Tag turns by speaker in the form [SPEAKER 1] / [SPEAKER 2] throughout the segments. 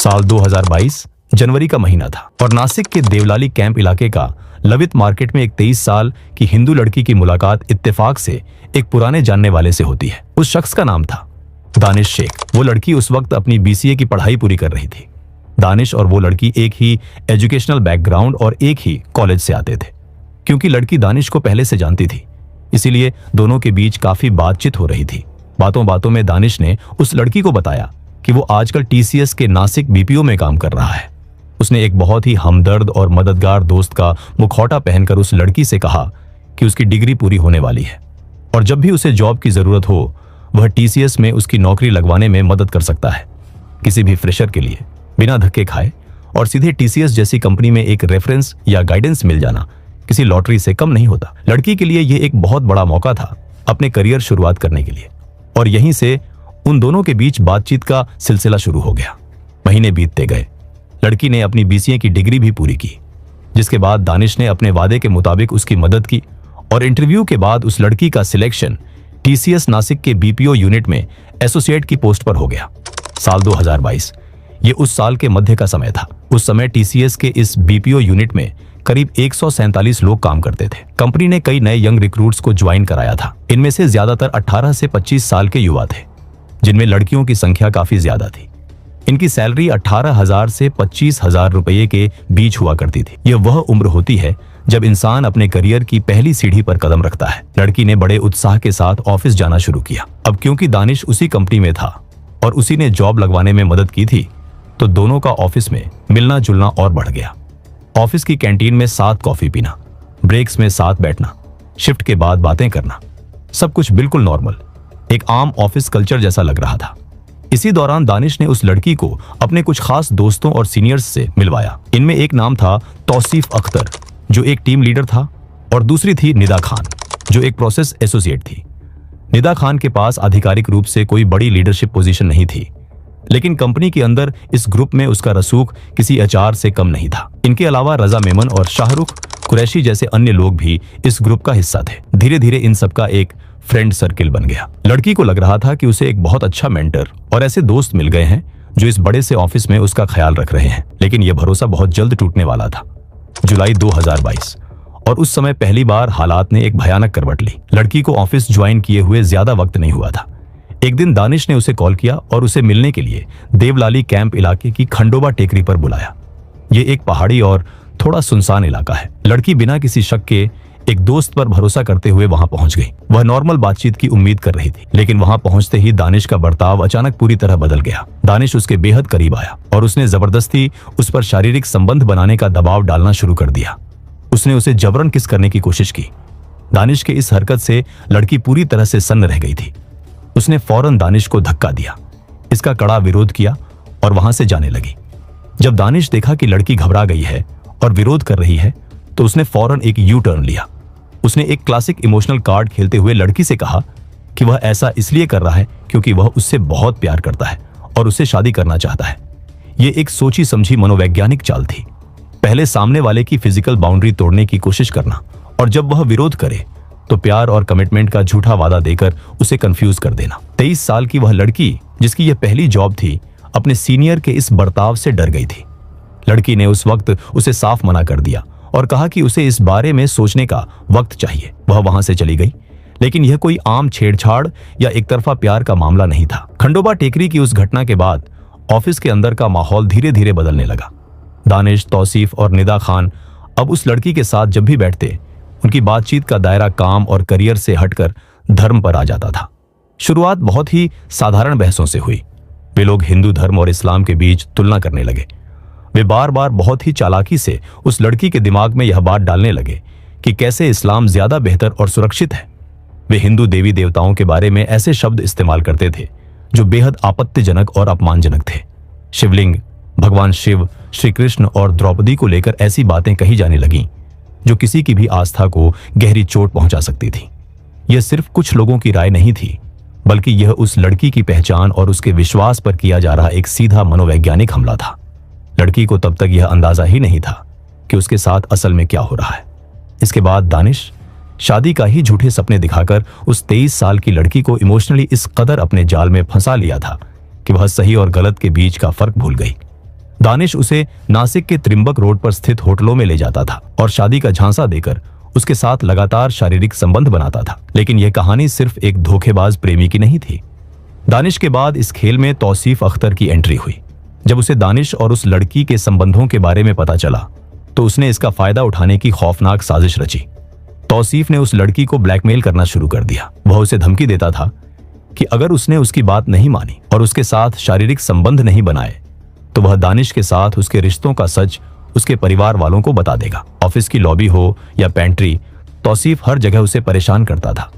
[SPEAKER 1] साल 2022 जनवरी का महीना था और नासिक के देवलाली कैंप इलाके का लवित मार्केट में एक 23 साल की हिंदू लड़की की मुलाकात इत्तेफाक से एक पुराने जानने वाले से होती है। उस शख्स का नाम था दानिश शेख। वो लड़की उस वक्त अपनी बीसीए की पढ़ाई पूरी कर रही थी। दानिश और वो लड़की एक ही एजुकेशनल बैकग्राउंड और एक ही कॉलेज से आते थे। क्योंकि लड़की दानिश को पहले से जानती थी, इसीलिए दोनों के बीच काफी बातचीत हो रही थी। बातों बातों में दानिश ने उस लड़की को बताया कि वो आजकल टीसीएस के नासिक बीपीओ में काम कर रहा है। उसने एक बहुत ही हमदर्द और मददगार दोस्त का मुखौटा पहनकर उस लड़की से कहा कि उसकी डिग्री पूरी होने वाली है और जब भी उसे जॉब की जरूरत हो वह टीसीएस में उसकी नौकरी लगवाने में मदद कर सकता है। किसी भी फ्रेशर के लिए बिना धक्के खाए और सीधे टीसीएस जैसी कंपनी में एक रेफरेंस या गाइडेंस मिल जाना किसी लॉटरी से कम नहीं होता। लड़की के लिए यह एक बहुत बड़ा मौका था अपने करियर शुरुआत करने के लिए और यहीं से उन दोनों के बीच बातचीत का सिलसिला शुरू हो गया। महीने बीतते गए। लड़की ने अपनी बीसीए की डिग्री भी पूरी की, जिसके बाद दानिश ने अपने वादे के मुताबिक उसकी मदद की और इंटरव्यू के बाद उस लड़की का सिलेक्शन टीसीएस नासिक के बीपीओ यूनिट में एसोसिएट की पोस्ट पर हो गया। साल 2022 ये उस साल के मध्य का समय था। उस समय टीसीएस के इस बीपीओ यूनिट में करीब 147 लोग काम करते थे। कंपनी ने कई नए यंग रिक्रूट्स को ज्वाइन कराया था। इनमें से ज्यादातर 18 से 25 साल के युवा थे, जिनमें लड़कियों की संख्या काफी ज्यादा थी। इनकी सैलरी 18,000 से 25,000 रुपये के बीच हुआ करती थी। यह वह उम्र होती है जब इंसान अपने करियर की पहली सीढ़ी पर कदम रखता है। लड़की ने बड़े उत्साह के साथ ऑफिस जाना शुरू किया। अब क्योंकि दानिश उसी कंपनी में था और उसी ने जॉब लगवाने में मदद की थी, तो दोनों का ऑफिस में मिलना जुलना और बढ़ गया। ऑफिस की कैंटीन में साथ कॉफी पीना, ब्रेक्स में साथ बैठना, शिफ्ट के बाद बातें करना, सब कुछ बिल्कुल नॉर्मल, एक आम ऑफिस कल्चर जैसा लग रहा था। इसी दौरान दानिश ने उस लड़की को अपने कुछ खास दोस्तों और सीनियर्स से मिलवाया। इनमें एक नाम था तौसीफ अख्तर, जो एक टीम लीडर था, और दूसरी थी निदा खान, जो एक प्रोसेस एसोसिएट थी। निदा खान के पास आधिकारिक रूप से कोई बड़ी लीडरशिप पोजीशन नहीं थी, लेकिन कंपनी के अंदर इस ग्रुप में उसका रसूख किसी एचआर से कम नहीं था। इनके अलावा रजा मेमन और शाहरुख कुरैशी जैसे अन्य लोग भी इस ग्रुप का हिस्सा थे। धीरे धीरे इन सबका एक फ्रेंड सर्किल बन गया। लड़की को लग रहा था कि उसे एक बहुत अच्छा मेंटर और ऐसे दोस्त मिल गए हैं जो इस बड़े से ऑफिस में उसका ख्याल रख रहे हैं। लेकिन यह भरोसा बहुत जल्द टूटने वाला था। जुलाई 2022 और उस समय पहली बार हालात ने एक भयानक करवट ली। लड़की को ऑफिस ज्वाइन किए हुए ज्यादा वक्त नहीं हुआ था। एक दिन दानिश ने उसे कॉल किया और उसे मिलने के लिए देवलाली कैंप इलाके की खंडोबा टेकरी पर बुलाया। ये एक पहाड़ी और थोड़ा सुनसान इलाका है। लड़की बिना किसी शक के एक दोस्त पर भरोसा करते हुए वहां पहुंच गई। वह नॉर्मल बातचीत की उम्मीद कर रही थी, लेकिन वहां पहुंचते ही दानिश का बर्ताव अचानक पूरी तरह बदल गया। दानिश उसके बेहद करीब आया और उसने जबरदस्ती उस पर शारीरिक संबंध बनाने का दबाव डालना शुरू कर दिया। उसने उसे जबरन किस करने की कोशिश की। दानिश के इस हरकत से लड़की पूरी तरह से सन्न रह गई थी। उसने फौरन दानिश को धक्का दिया, इसका कड़ा विरोध किया और वहां से जाने लगी। जब दानिश देखा कि लड़की घबरा गई है और विरोध कर रही है, तो उसने फौरन एक यू टर्न लिया। उसने एक क्लासिक इमोशनल कार्ड खेलते हुए लड़की से कहा कि वह ऐसा इसलिए कर रहा है क्योंकि वह उससे बहुत प्यार करता है और उससे शादी करना चाहता है। यह एक सोची समझी मनोवैज्ञानिक चाल थी। पहले सामने वाले की फिजिकल बाउंड्री तोड़ने की कोशिश करना और जब वह विरोध करे तो प्यार और कमिटमेंट का झूठा वादा देकर उसे कंफ्यूज कर देना। 23 साल की वह लड़की, जिसकी यह पहली जॉब थी, अपने सीनियर के इस बर्ताव से डर गई थी। लड़की ने उस वक्त उसे साफ मना कर दिया और कहा कि उसे इस बारे में सोचने का वक्त चाहिए। वह वहां से चली गई, लेकिन यह कोई आम छेड़छाड़ या एक तरफा प्यार का मामला नहीं था। खंडोबा टेकरी की उस घटना के बाद ऑफिस के अंदर का माहौल धीरे धीरे बदलने लगा। दानिश, तौसीफ और निदा खान अब उस लड़की के साथ जब भी बैठते, उनकी बातचीत का दायरा काम और करियर से हटकर धर्म पर आ जाता था। शुरुआत बहुत ही साधारण बहसों से हुई। वे लोग हिंदू धर्म और इस्लाम के बीच तुलना करने लगे। वे बार बार बहुत ही चालाकी से उस लड़की के दिमाग में यह बात डालने लगे कि कैसे इस्लाम ज्यादा बेहतर और सुरक्षित है। वे हिंदू देवी देवताओं के बारे में ऐसे शब्द इस्तेमाल करते थे जो बेहद आपत्तिजनक और अपमानजनक थे। शिवलिंग, भगवान शिव, श्री कृष्ण और द्रौपदी को लेकर ऐसी बातें कही जाने लगीं जो किसी की भी आस्था को गहरी चोट पहुंचा सकती थी। यह सिर्फ कुछ लोगों की राय नहीं थी, बल्कि यह उस लड़की की पहचान और उसके विश्वास पर किया जा रहा एक सीधा मनोवैज्ञानिक हमला था। लड़की को तब तक यह अंदाजा ही नहीं था कि उसके साथ असल में क्या हो रहा है। इसके बाद दानिश शादी का ही झूठे सपने दिखाकर उस 23 साल की लड़की को इमोशनली इस कदर अपने जाल में फंसा लिया था कि वह सही और गलत के बीच का फर्क भूल गई। दानिश उसे नासिक के त्रिंबक रोड पर स्थित होटलों में ले जाता था और शादी का झांसा देकर उसके साथ लगातार शारीरिक संबंध बनाता था। लेकिन यह कहानी सिर्फ एक धोखेबाज प्रेमी की नहीं थी। दानिश के बाद इस खेल में तौसीफ अख्तर की एंट्री हुई। जब उसे दानिश और उस लड़की के संबंधों के बारे में पता चला तो उसने इसका फायदा उठाने की खौफनाक साजिश रची। तौसीफ ने उस लड़की को ब्लैकमेल करना शुरू कर दिया। वह उसे धमकी देता था कि अगर उसने उसकी बात नहीं मानी और उसके साथ शारीरिक संबंध नहीं बनाए तो वह दानिश के साथ उसके रिश्तों का सच उसके परिवार वालों को बता देगा। ऑफिस की लॉबी हो या पेंट्री, तौसीफ हर जगह उसे परेशान करता था,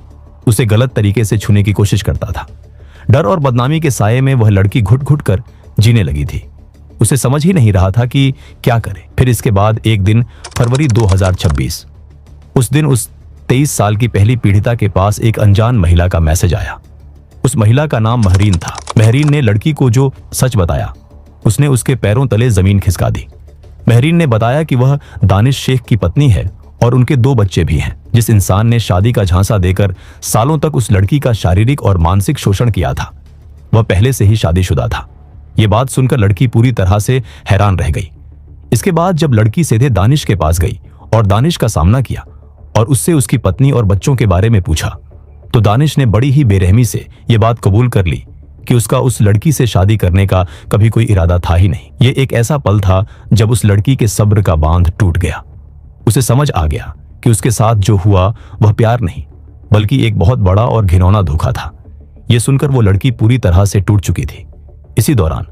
[SPEAKER 1] उसे गलत तरीके से छूने की कोशिश करता था। डर और बदनामी के साये में वह लड़की घुट घुट कर जीने लगी थी। उसे समझ ही नहीं रहा था कि क्या करे। फिर इसके बाद एक दिन फरवरी 2026, उस दिन उस 23 साल की पहली पीड़िता के पास एक अनजान महिला का मैसेज आया। उस महिला का नाम महरीन था। महरीन ने लड़की को जो सच बताया उसने उसके पैरों तले जमीन खिसका दी। महरीन ने बताया कि वह दानिश शेख की पत्नी है और उनके 2 बच्चे भी हैं। जिस इंसान ने शादी का झांसा देकर सालों तक उस लड़की का शारीरिक और मानसिक शोषण किया था वह पहले से ही शादीशुदा था। यह बात सुनकर लड़की पूरी तरह से हैरान रह गई। इसके बाद जब लड़की सीधे दानिश के पास गई और दानिश का सामना किया और उससे उसकी पत्नी और बच्चों के बारे में पूछा तो दानिश ने बड़ी ही बेरहमी से यह बात कबूल कर ली कि उसका उस लड़की से शादी करने का कभी कोई इरादा था ही नहीं। यह एक ऐसा पल था जब उस लड़की के सब्र का बांध टूट गया। उसे समझ आ गया कि उसके साथ जो हुआ वह प्यार नहीं बल्कि एक बहुत बड़ा और घिनौना धोखा था। यह सुनकर वो लड़की पूरी तरह से टूट चुकी थी। इसी दौरान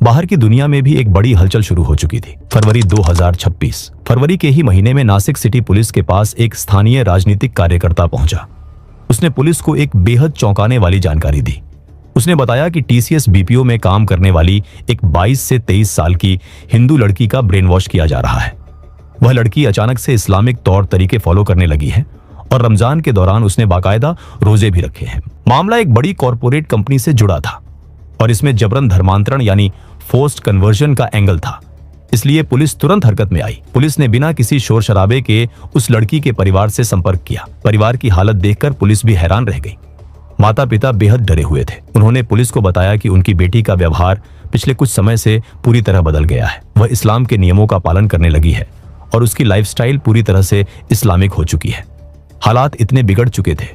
[SPEAKER 1] बाहर की दुनिया में भी एक बड़ी हलचल शुरू हो चुकी थी। फरवरी 2026, फरवरी के ही महीने में नासिक सिटी पुलिस के पास एक स्थानीय राजनीतिक कार्यकर्ता पहुंचा। उसने पुलिस को एक बेहद चौंकाने वाली जानकारी दी। उसने बताया कि टीसीएस बीपीओ में काम करने वाली एक 22 से 23 साल की हिंदू लड़की का ब्रेन वॉश किया जा रहा है। वह लड़की अचानक से इस्लामिक तौर तरीके फॉलो करने लगी है और रमजान के दौरान उसने बाकायदा रोजे भी रखे हैं। मामला एक बड़ी कॉरपोरेट कंपनी से जुड़ा था और इसमें जबरन धर्मांतरण यानी फोर्स्ड कन्वर्जन का एंगल था। इसलिए पुलिस तुरंत हरकत में आई। पुलिस ने बिना किसी शोर शराबे के उस लड़की के परिवार से संपर्क किया। परिवार की हालत देखकर पुलिस भी हैरान रह गई। माता पिता बेहद डरे हुए थे। उन्होंने पुलिस को बताया कि उनकी बेटी का व्यवहार पिछले कुछ समय से पूरी तरह बदल गया है। वह इस्लाम के नियमों का पालन करने लगी है और उसकी लाइफस्टाइल पूरी तरह से इस्लामिक हो चुकी है। हालात इतने बिगड़ चुके थे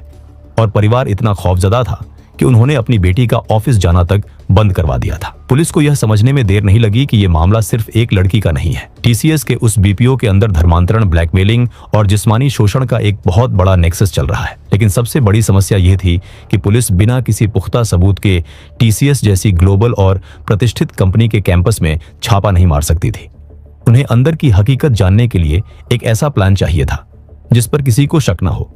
[SPEAKER 1] और परिवार इतना खौफजदा था कि उन्होंने अपनी बेटी का ऑफिस जाना तक बंद करवा दिया था। पुलिस को यह समझने में देर नहीं लगी कि यह मामला सिर्फ एक लड़की का नहीं है। टीसीएस के उस बीपीओ के अंदर धर्मांतरण, ब्लैकमेलिंग और जिस्मानी शोषण का एक बहुत बड़ा नेक्सस चल रहा है। लेकिन सबसे बड़ी समस्या यह थी कि पुलिस बिना किसी पुख्ता सबूत के टीसीएस जैसी ग्लोबल और प्रतिष्ठित कंपनी के कैंपस में छापा नहीं मार सकती थी। उन्हें अंदर की हकीकत जानने के लिए एक ऐसा प्लान चाहिए था जिस पर किसी को शक न हो।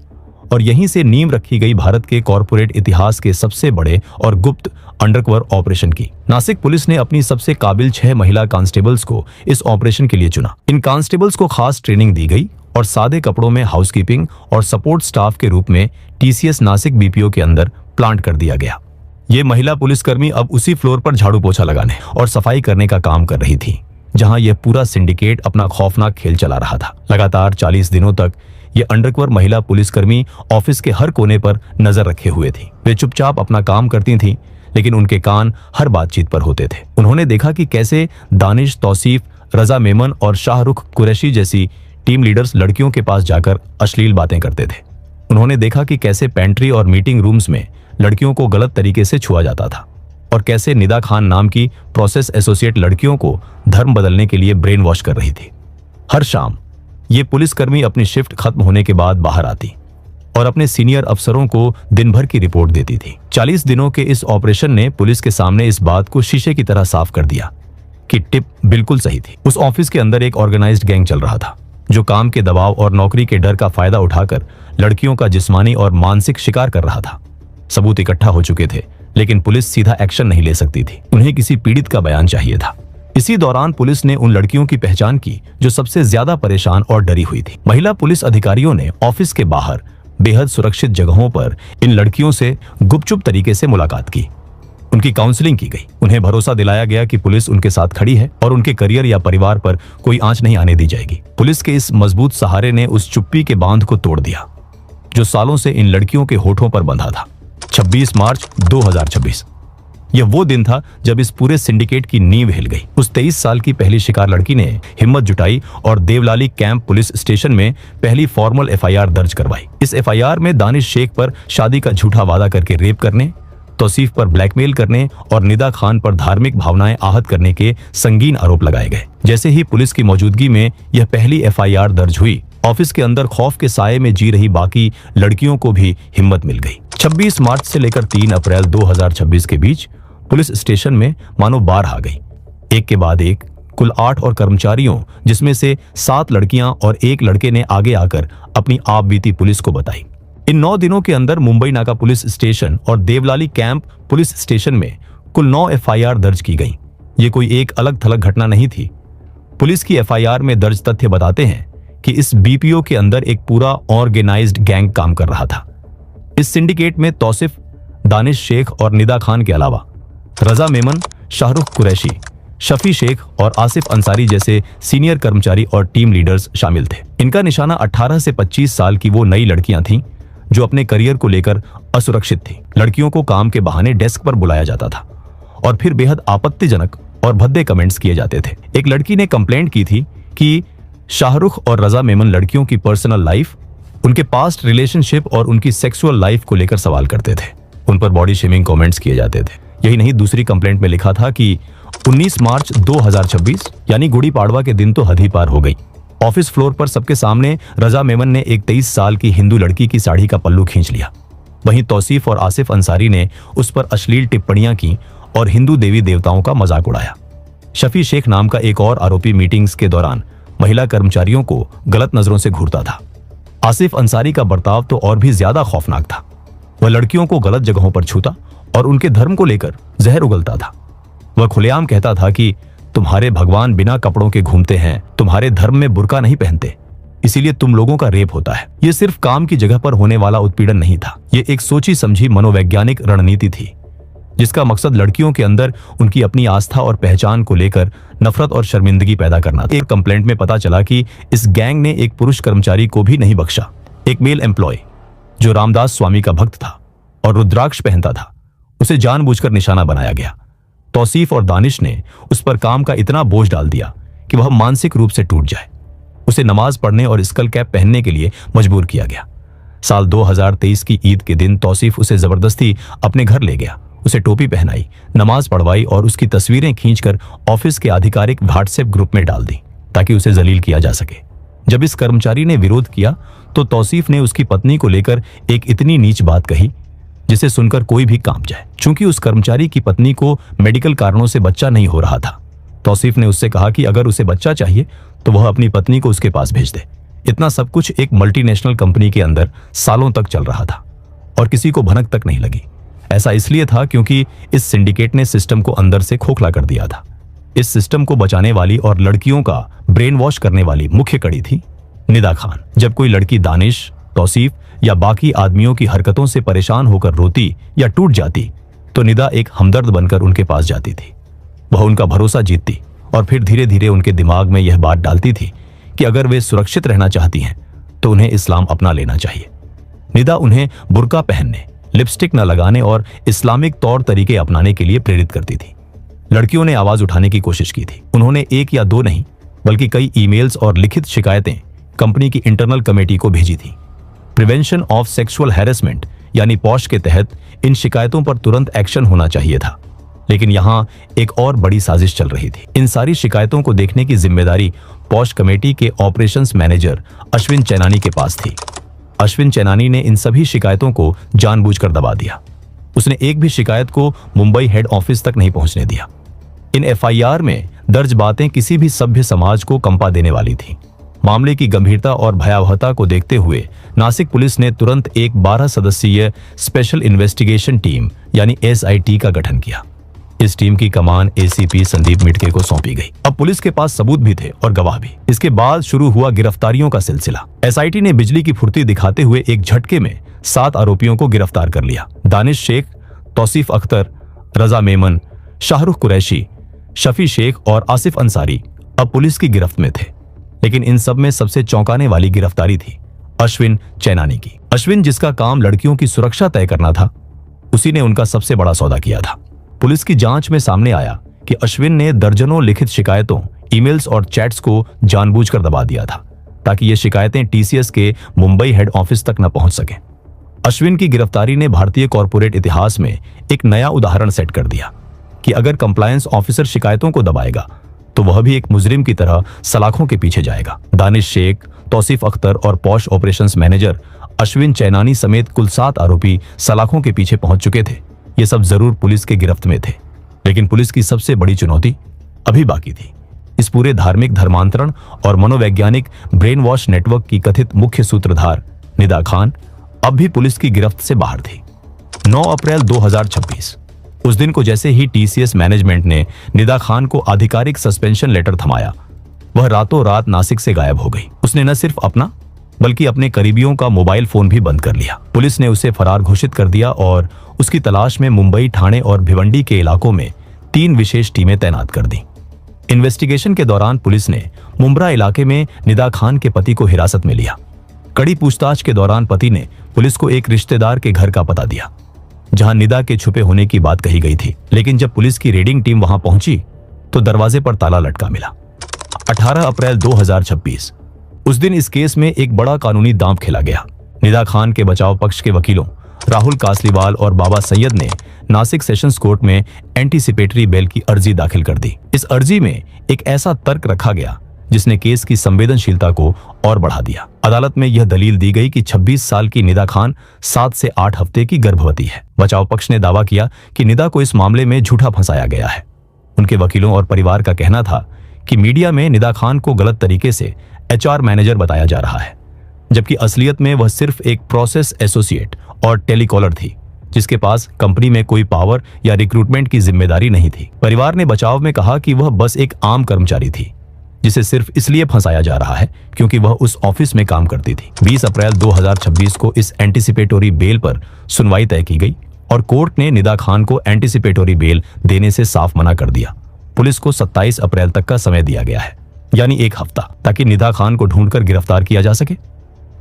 [SPEAKER 1] और यहीं से नींव रखी गई भारत के कॉरपोरेट इतिहास के सबसे बड़े और गुप्त अंडरकवर ऑपरेशन की। नासिक पुलिस ने अपनी सबसे काबिल 6 महिला कांस्टेबल्स को इस ऑपरेशन के लिए चुना। इन कांस्टेबल्स को खास ट्रेनिंग दी गई और सादे कपड़ों में हाउसकीपिंग और सपोर्ट स्टाफ के रूप में टीसीएस नासिक बीपीओ के अंदर प्लांट कर दिया गया। ये महिला पुलिसकर्मी अब उसी फ्लोर पर झाड़ू पोछा लगाने और सफाई करने का काम कर रही थी जहां यह पूरा सिंडिकेट अपना खौफनाक खेल चला रहा था। लगातार 40 दिनों तक ये अंडरकवर महिला पुलिसकर्मी ऑफिस के हर कोने पर नजर रखे हुए थी। वे चुपचाप अपना काम करती थीं, लेकिन उनके कान हर बातचीत पर होते थे। उन्होंने देखा कि कैसे दानिश, तौसीफ, रजा मेमन और शाहरुख कुरैशी जैसी टीम लीडर्स लड़कियों के पास जाकर अश्लील बातें करते थे। उन्होंने देखा कि कैसे पेंट्री और मीटिंग रूम्स में लड़कियों को गलत तरीके से छुआ जाता था और कैसे निदा खान नाम की प्रोसेस एसोसिएट लड़कियों को धर्म बदलने के लिए ब्रेन वॉश कर रही थी। हर शाम ये पुलिसकर्मी अपनी शिफ्ट खत्म होने के बाद बाहर आती और अपने सीनियर अफसरों को दिन भर की रिपोर्ट देती थी। 40 दिनों के इस ऑपरेशन ने पुलिस के सामने इस बात को शीशे की तरह साफ कर दिया कि टिप बिल्कुल सही थी। उस ऑफिस के अंदर एक ऑर्गेनाइज्ड गैंग चल रहा था जो काम के दबाव और नौकरी के डर का फायदा उठाकर लड़कियों का जिस्मानी और मानसिक शिकार कर रहा था। सबूत इकट्ठा हो चुके थे, लेकिन पुलिस सीधा एक्शन नहीं ले सकती थी। उन्हें किसी पीड़ित का बयान चाहिए था। इसी दौरान पुलिस ने उन लड़कियों की पहचान की जो सबसे ज्यादा परेशान और डरी हुई थी। महिला पुलिस अधिकारियों ने ऑफिस के बाहर बेहद सुरक्षित जगहों पर इन लड़कियों से गुपचुप तरीके से मुलाकात की। उनकी काउंसलिंग की गई। उन्हें भरोसा दिलाया गया कि पुलिस उनके साथ खड़ी है और उनके करियर या परिवार पर कोई आंच नहीं आने दी जाएगी। पुलिस के इस मजबूत सहारे ने उस चुप्पी के बांध को तोड़ दिया जो सालों से इन लड़कियों के होठों पर बंधा था। 26 मार्च 2026, यह वो दिन था जब इस पूरे सिंडिकेट की नींव हिल गई। उस 23 साल की पहली शिकार लड़की ने हिम्मत जुटाई और देवलाली कैंप पुलिस स्टेशन में पहली फॉर्मल एफआईआर दर्ज करवाई। इस एफआईआर में दानिश शेख पर शादी का झूठा वादा करके रेप करने, तौसीफ पर ब्लैकमेल करने और निदा खान पर धार्मिक भावनाएं आहत करने के संगीन आरोप लगाए गए। जैसे ही पुलिस की मौजूदगी में यह पहली एफआईआर दर्ज हुई, ऑफिस के अंदर खौफ के साये में जी रही बाकी लड़कियों को भी हिम्मत मिल गई। 26 मार्च से लेकर 3 अप्रैल 2026 के बीच पुलिस स्टेशन में मानो बाढ़ आ गई। एक के बाद एक कुल 8 और कर्मचारियों, जिसमें से 7 लड़कियां और 1 लड़के ने आगे आकर अपनी आप बीती पुलिस को बताई। इन 9 दिनों के अंदर मुंबई नाका पुलिस स्टेशन और देवलाली कैंप पुलिस स्टेशन में कुल 9 एफआईआर दर्ज की गई। ये कोई एक अलग थलग घटना नहीं थी। पुलिस की एफआईआर में दर्ज तथ्य बताते हैं कि इस बीपीओ के अंदर एक पूरा ऑर्गेनाइज्ड गैंग काम कर रहा था। इस सिंडिकेट में तौसिफ, दानिश शेख और निदा खान के अलावा रजा मेमन, शाहरुख कुरैशी, शफी शेख और आसिफ अंसारी जैसे सीनियर कर्मचारी और टीम लीडर्स शामिल थे। इनका निशाना 18 से 25 साल की वो नई लड़कियां थीं जो अपने करियर को लेकर असुरक्षित थीं। लड़कियों को काम के बहाने डेस्क पर बुलाया जाता था और फिर बेहद आपत्तिजनक और भद्दे कमेंट्स किए जाते थे। एक लड़की ने कंप्लेंट की थी कि शाहरुख और रजा मेमन लड़कियों की पर्सनल लाइफ, उनके पास्ट रिलेशनशिप और उनकी सेक्सुअल लाइफ को लेकर सवाल करते थे। उन पर बॉडी शेमिंग कमेंट्स किए जाते थे। यही नहीं, दूसरी कंप्लेंट में लिखा था कि 19 मार्च 2026 यानी गुड़ी पाड़वा के दिन तो हद ही पार हो गई। ऑफिस फ्लोर पर सबके सामने रजा मेमन ने एक 23 साल की हिंदू लड़की की साड़ी का पल्लू खींच लिया। वहीं तौसीफ और आसिफ अंसारी ने उस पर अश्लील टिप्पणियां की और हिंदू देवी देवताओं का मजाक उड़ाया। शफी शेख नाम का एक और आरोपी मीटिंग्स के दौरान महिला कर्मचारियों को गलत नजरों से घूरता था। आसिफ अंसारी का बर्ताव तो और भी ज्यादा खौफनाक था। वह लड़कियों को गलत जगहों पर छूता और उनके धर्म को लेकर जहर उगलता था। वह खुलेआम कहता था कि तुम्हारे भगवान बिना कपड़ों के घूमते हैं, तुम्हारे धर्म में बुर्का नहीं पहनते, इसीलिए तुम लोगों का रेप होता है। यह सिर्फ काम की जगह पर होने वाला उत्पीड़न नहीं था, ये एक सोची समझी मनोवैज्ञानिक रणनीति थी जिसका मकसद लड़कियों के अंदर उनकी अपनी आस्था और पहचान को लेकर नफरत और शर्मिंदगी पैदा करना था। एक कंप्लेंट में पता चला कि इस गैंग ने एक पुरुष कर्मचारी को भी नहीं बख्शा। एक मेल एम्प्लॉय जो रामदास स्वामी का भक्त था और रुद्राक्ष पहनता था, उसे जानबूझकर निशाना बनाया गया। तौसीफ और दानिश ने उस पर काम का इतना बोझ डाल दिया कि वह मानसिक रूप से टूट जाए। उसे नमाज पढ़ने और स्कल कैप पहनने के लिए मजबूर किया गया। साल 2023 की ईद के दिन तौसीफ उसे जबरदस्ती अपने घर ले गया, उसे टोपी पहनाई, नमाज पढ़वाई और उसकी तस्वीरें खींचकर ऑफिस के आधिकारिक व्हाट्सएप ग्रुप में डाल दी ताकि उसे जलील किया जा सके। जब इस कर्मचारी ने विरोध किया तो तौसीफ ने उसकी पत्नी को लेकर एक इतनी नीच बात कही जिसे सुनकर कोई भी कांप जाए। चूंकि उस कर्मचारी की पत्नी को मेडिकल कारणों से बच्चा नहीं हो रहा था, तौसीफ ने उससे कहा कि अगर उसे बच्चा चाहिए तो वह अपनी पत्नी को उसके पास भेज दे। इतना सब कुछ एक मल्टीनेशनल कंपनी के अंदर सालों तक चल रहा था और किसी को भनक तक नहीं लगी। ऐसा इसलिए था क्योंकि इस सिंडिकेट ने सिस्टम को अंदर से खोखला कर दिया था। इस सिस्टम को बचाने वाली और लड़कियों का ब्रेन वॉश करने वाली मुख्य कड़ी थी निदा खान। जब कोई लड़की दानिश, तौसीफ या बाकी आदमियों की हरकतों से परेशान होकर रोती या टूट जाती तो निदा एक हमदर्द बनकर उनके पास जाती थी। वह उनका भरोसा जीतती और फिर धीरे धीरे उनके दिमाग में यह बात डालती थी कि अगर वे सुरक्षित रहना चाहती हैं तो उन्हें इस्लाम अपना लेना चाहिए। निदा उन्हें बुर्का पहनने, लिपस्टिक न लगाने और इस्लामिक तौर तरीके अपनाने के लिए प्रेरित करती थी। लड़कियों ने आवाज उठाने की कोशिश की थी। उन्होंने 1 या 2 नहीं बल्कि कई ईमेल्स और लिखित शिकायतें कंपनी की इंटरनल कमेटी को भेजी थी। प्रिवेंशन ऑफ सेक्सुअल हैरेसमेंट यानी पॉश के तहत इन शिकायतों पर तुरंत एक्शन होना चाहिए था, लेकिन यहाँ एक और बड़ी साजिश चल रही थी। इन सारी शिकायतों को देखने की जिम्मेदारी पॉश कमेटी के ऑपरेशंस मैनेजर अश्विन चैनानी के पास थी। अश्विन चैनानी ने इन सभी शिकायतों को जानबूझकर दबा दिया। उसने एक भी शिकायत को मुंबई हेड ऑफिस तक नहीं पहुंचने दिया। इन एफआईआर में दर्ज बातें किसी भी सभ्य समाज को कंपा देने वाली थीं। मामले की गंभीरता और भयावहता को देखते हुए नासिक पुलिस ने तुरंत एक 12 सदस्यीय स्पेशल इन्वेस्टिगेशन टीम यानी SIT का गठन किया। इस टीम की कमान ACP संदीप मिटके को सौंपी गई। अब पुलिस के पास सबूत भी थे और गवाह भी। इसके बाद शुरू हुआ गिरफ्तारियों का सिलसिला। SIT ने बिजली की फुर्ती दिखाते हुए एक झटके में 7 आरोपियों को गिरफ्तार कर लिया। दानिश शेख, तौसीफ अख्तर, रजा मेमन, शाहरुख कुरैशी, शफी शेख और आसिफ अंसारी अब पुलिस की गिरफ्त में थे। लेकिन इन सब में सबसे चौंकाने वाली गिरफ्तारी थी अश्विन चैनानी की। अश्विन, जिसका काम लड़कियों की सुरक्षा तय करना था, उसी ने उनका सबसे बड़ा सौदा किया था। पुलिस की जांच में सामने आया कि अश्विन ने दर्जनों लिखित शिकायतों, ईमेल्स और चैट्स को जानबूझकर दबा दिया था ताकि ये शिकायतें टीसीएस के मुंबई हेड ऑफिस तक न पहुंच सकें। अश्विन की गिरफ्तारी ने भारतीय कॉरपोरेट इतिहास में एक नया उदाहरण सेट कर दिया कि अगर कंप्लायंस ऑफिसर शिकायतों को दबाएगा तो वह भी एक मुजरिम की तरह सलाखों के पीछे जाएगा। दानिश शेख, तौसीफ अख्तर और posh operations manager Ashwin Chainani समेत कुल 7 आरोपी सलाखों के पीछे पहुंच चुके थे। ये सब जरूर पुलिस के गिरफ्त में थे, लेकिन पुलिस की सबसे बड़ी चुनौती अभी बाकी थी। इस पूरे धार्मिक धर्मांतरण और मनोवैज्ञानिक ब्रेन वॉश नेटवर्क की कथित मुख्य सूत्रधार निदा खान अब भी पुलिस की गिरफ्त से बाहर थी। 9 अप्रैल 2026 उस दिन को जैसे ही टीसीएस मैनेजमेंट ने निदा खान को आधिकारिक सस्पेंशन लेटर थमाया, वह रातों रात नासिक से गायब हो गई। उसने न सिर्फ अपना बल्कि अपने करीबियों का मोबाइल फोन भी बंद कर लिया। पुलिस ने उसे फरार घोषित कर दिया और उसकी तलाश में मुंबई, ठाणे और भिवंडी के इलाकों में 3 विशेष टीमें तैनात कर दी। इन्वेस्टिगेशन के दौरान पुलिस ने मुंब्रा इलाके में निदा खान के पति को हिरासत में लिया। कड़ी पूछताछ के दौरान पति ने पुलिस को एक रिश्तेदार के घर का पता दिया जहां निदा के छुपे होने की बात कही गई थी, लेकिन जब पुलिस की रेडिंग टीम वहां पहुंची तो दरवाजे पर ताला लटका मिला। 18 अप्रैल 2026 उस दिन इस केस में एक बड़ा कानूनी दांव खेला गया। निदा खान के बचाव पक्ष के वकीलों राहुल कासलीवाल और बाबा सैयद ने नासिक सेशंस कोर्ट में एंटीसिपेटरी बेल की अर्जी दाखिल कर दी। इस अर्जी में एक ऐसा तर्क रखा गया जिसने केस की संवेदनशीलता को और बढ़ा दिया। अदालत में यह दलील दी गई कि 26 साल की निदा खान 7 से 8 हफ्ते की गर्भवती है। बचाव पक्ष ने दावा किया कि निदा को इस मामले में झूठा फंसाया गया है। उनके वकीलों और परिवार का कहना था कि मीडिया में निदा खान को गलत तरीके से एचआर मैनेजर बताया जा रहा है, जबकि असलियत में वह सिर्फ एक प्रोसेस एसोसिएट और टेलीकॉलर थी जिसके पास कंपनी में कोई पावर या रिक्रूटमेंट की जिम्मेदारी नहीं थी। परिवार ने बचाव में कहा कि वह बस एक आम कर्मचारी थी जिसे सिर्फ इसलिए फंसाया जा रहा है क्योंकि वह उस ऑफिस में काम करती थी। 20 अप्रैल 2026 को इस एंटीसिपेटोरी बेल पर सुनवाई तय की गई और कोर्ट ने निदा खान को एंटीसिपेटोरी बेल देने से साफ मना कर दिया। पुलिस को 27 अप्रैल तक का समय दिया गया है, यानी 1 हफ्ता, ताकि निदा खान को ढूंढकर गिरफ्तार किया जा सके।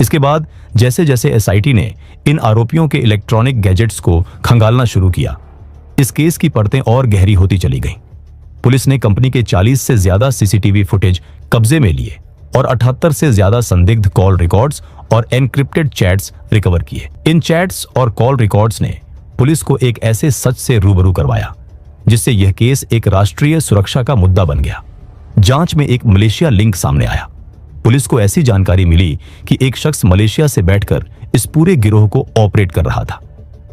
[SPEAKER 1] इसके बाद जैसे जैसे एसआईटी ने इन आरोपियों के इलेक्ट्रॉनिक गैजेट्स को खंगालना शुरू किया, इस केस की परतें और गहरी होती चली गईं। पुलिस ने कंपनी के 40 से ज्यादा सीसीटीवी फुटेज कब्जे में लिए और 78 से ज्यादा संदिग्ध कॉल रिकॉर्ड्स और एनक्रिप्टेड चैट्स रिकवर किए। इन चैट्स और कॉल रिकॉर्ड्स ने पुलिस को एक ऐसे सच से रूबरू करवाया जिससे यह केस एक राष्ट्रीय सुरक्षा का मुद्दा बन गया। जांच में एक मलेशिया लिंक सामने आया। पुलिस को ऐसी जानकारी मिली कि एक शख्स मलेशिया से बैठकर इस पूरे गिरोह को ऑपरेट कर रहा था।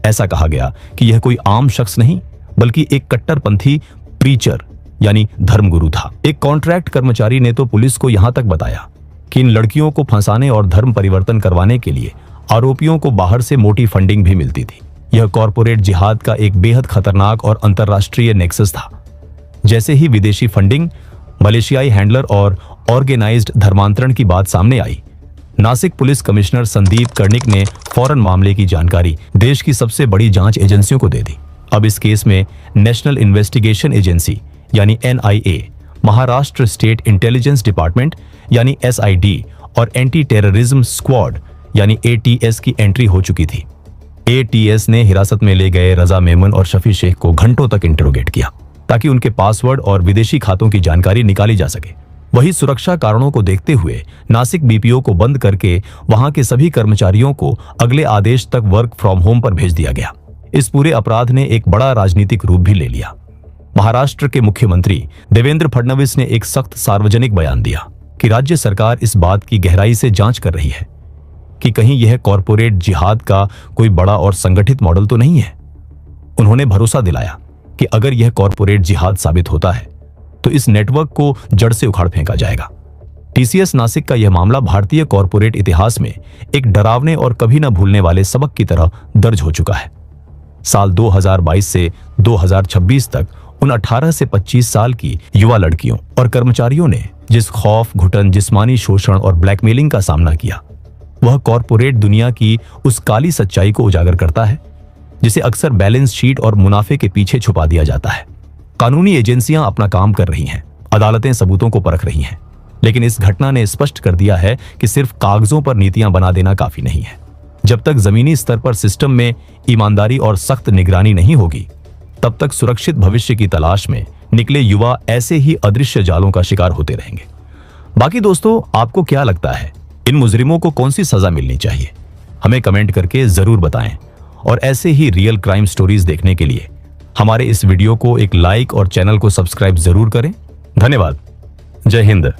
[SPEAKER 1] ऐसा कहा गया कि यह कोई आम शख्स नहीं बल्कि एक कट्टरपंथी प्रीचर यानी धर्मगुरु था। एक कॉन्ट्रैक्ट कर्मचारी ने तो पुलिस को यहां तक बताया कि इन लड़कियों को फंसाने और धर्म परिवर्तन करवाने के लिए आरोपियों को बाहर से मोटी फंडिंग भी मिलती थी। यह कॉरपोरेट जिहाद का एक बेहद खतरनाक और अंतर्राष्ट्रीय नेक्सस था। जैसे ही विदेशी फंडिंग, मलेशियाई हैंडलर और ऑर्गेनाइज्ड धर्मांतरण की बात सामने आई, नासिक पुलिस कमिश्नर संदीप कर्णिक ने फौरन मामले की जानकारी देश की सबसे बड़ी जांच एजेंसियों को दे दी। अब इस केस में नेशनल इन्वेस्टिगेशन एजेंसी यानी NIA, Maharashtra state intelligence department यानी एसआईडी और एंटी टेररिज्म स्क्वाड यानी एटीएस की एंट्री हो चुकी थी। एटीएस ने हिरासत में ले गए रजा मेमन और शफी शेख को घंटों तक इंटरोगेट किया ताकि उनके पासवर्ड और विदेशी खातों की जानकारी निकाली जा सके। वही सुरक्षा कारणों को देखते हुए नासिक बीपीओ को बंद करके वहां के सभी कर्मचारियों को अगले आदेश तक वर्क फ्रॉम होम पर भेज दिया गया। इस पूरे अपराध ने एक बड़ा राजनीतिक रूप भी ले लिया। महाराष्ट्र के मुख्यमंत्री देवेंद्र फडणवीस ने एक सख्त सार्वजनिक बयान दिया कि राज्य सरकार इस बात की गहराई से जांच कर रही है कि कहीं यह कॉरपोरेट जिहाद का कोई बड़ा और संगठित मॉडल तो नहीं है। उन्होंने भरोसा दिलाया कि अगर यह कॉरपोरेट जिहाद साबित होता है तो इस नेटवर्क को जड़ से उखाड़ फेंका जाएगा। टीसीएस नासिक का यह मामला भारतीय कॉरपोरेट इतिहास में एक डरावने और कभी न भूलने वाले सबक की तरह दर्ज हो चुका है। साल 2022 से 2026 तक उन 18 से 25 साल की युवा लड़कियों और कर्मचारियों ने जिस खौफ, घुटन, जिस्मानी शोषण और ब्लैकमेलिंग का सामना किया, वह कॉरपोरेट दुनिया की उस काली सच्चाई को उजागर करता है जिसे अक्सर बैलेंस शीट और मुनाफे के पीछे छुपा दिया जाता है। कानूनी एजेंसियां अपना काम कर रही हैं, अदालतें सबूतों को परख रही हैं, लेकिन इस घटना ने स्पष्ट कर दिया है कि सिर्फ कागजों पर नीतियां बना देना काफी नहीं है। जब तक जमीनी स्तर पर सिस्टम में ईमानदारी और सख्त निगरानी नहीं होगी, तब तक सुरक्षित भविष्य की तलाश में निकले युवा ऐसे ही अदृश्य जालों का शिकार होते रहेंगे। बाकी दोस्तों, आपको क्या लगता है, इन मुजरिमों को कौन सी सजा मिलनी चाहिए? हमें कमेंट करके जरूर बताएं। और ऐसे ही रियल क्राइम स्टोरीज देखने के लिए हमारे इस वीडियो को एक लाइक और चैनल को सब्सक्राइब जरूर करें। धन्यवाद। जय हिंद।